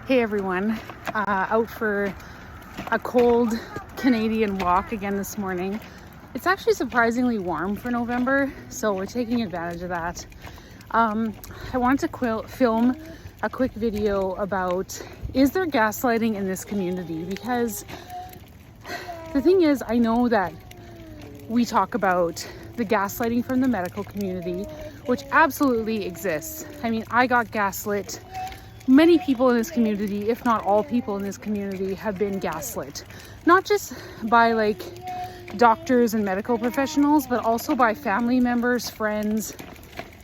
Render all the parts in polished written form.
Hey everyone, out for a cold Canadian walk again this morning. It's actually surprisingly warm for November, so we're taking advantage of that. I wanted to film a quick video about, is there gaslighting in this community? Because the thing is, I know that we talk about the gaslighting from the medical community, which absolutely exists. I mean, I got gaslit. Many people in this community, if not all people in this community, have been gaslit. Not just by like doctors and medical professionals, but also by family members, friends,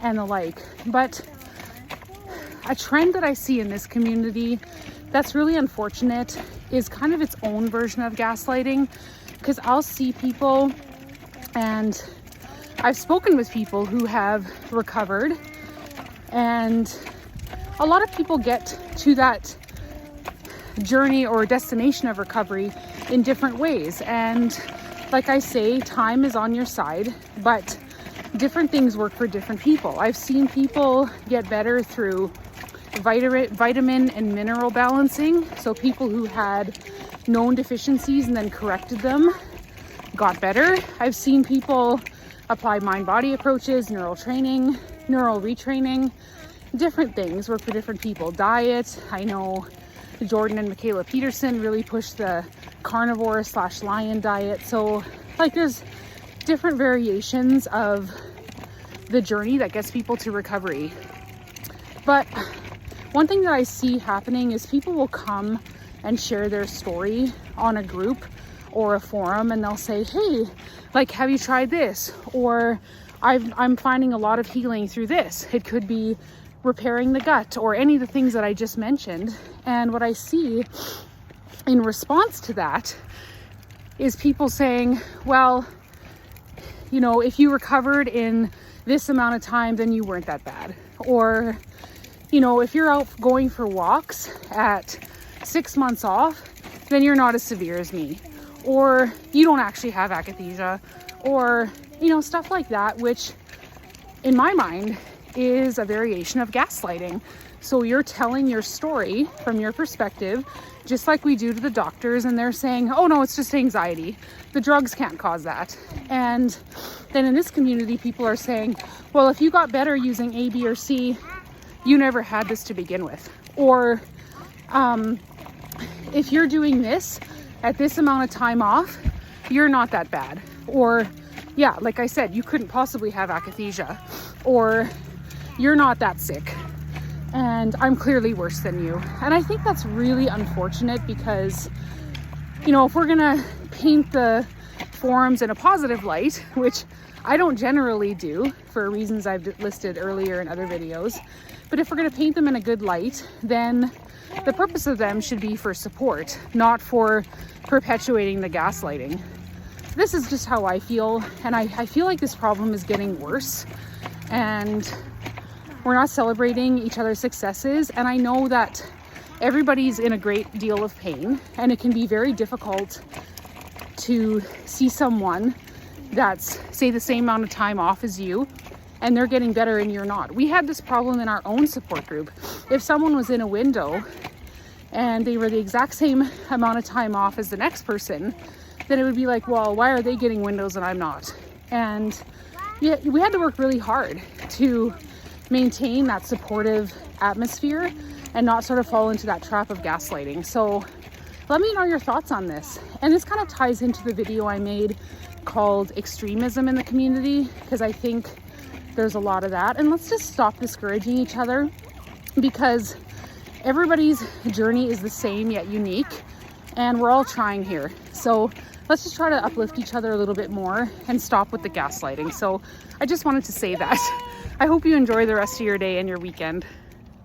and the like. But a trend that I see in this community that's really unfortunate is kind of its own version of gaslighting, because I'll see people, and I've spoken with people who have recovered, and a lot of people get to that journey or destination of recovery in different ways. And like I say, time is on your side, but different things work for different people. I've seen people get better through vitamin and mineral balancing. So people who had known deficiencies and then corrected them got better. I've seen people apply mind-body approaches, neural training, neural retraining. Different things work for different people. Diet, I know Jordan and Michaela Peterson really push the carnivore/lion diet. So like there's different variations of the journey that gets people to recovery. But one thing that I see happening is people will come and share their story on a group or a forum, and they'll say, hey, like, have you tried this? Or I'm finding a lot of healing through this. It could be repairing the gut or any of the things that I just mentioned. And what I see in response to that is people saying, well, you know, if you recovered in this amount of time, then you weren't that bad. Or, you know, if you're out going for walks at 6 months off, then you're not as severe as me. Or you don't actually have akathisia, or, you know, stuff like that, which in my mind is a variation of gaslighting. So you're telling your story from your perspective, just like we do to the doctors, and they're saying, oh no, it's just anxiety. The drugs can't cause that. And then in this community, people are saying, well, if you got better using A, B, or C, you never had this to begin with. Or if you're doing this at this amount of time off, you're not that bad. Or yeah, like I said, you couldn't possibly have akathisia. Or you're not that sick, and I'm clearly worse than you. And I think that's really unfortunate because, you know, if we're gonna paint the forums in a positive light, which I don't generally do for reasons I've listed earlier in other videos, but if we're gonna paint them in a good light, then the purpose of them should be for support, not for perpetuating the gaslighting. This is just how I feel, and I feel like this problem is getting worse, and we're not celebrating each other's successes. And I know that everybody's in a great deal of pain, and it can be very difficult to see someone that's, say, the same amount of time off as you, and they're getting better and you're not. We had this problem in our own support group. If someone was in a window and they were the exact same amount of time off as the next person, then it would be like, well, why are they getting windows and I'm not? And yeah, we had to work really hard to maintain that supportive atmosphere and not sort of fall into that trap of gaslighting. So let me know your thoughts on this. And this kind of ties into the video I made called Extremism in the Community, because I think there's a lot of that. And let's just stop discouraging each other, because everybody's journey is the same yet unique, and we're all trying here. So let's just try to uplift each other a little bit more and stop with the gaslighting. So I just wanted to say that. I hope you enjoy the rest of your day and your weekend.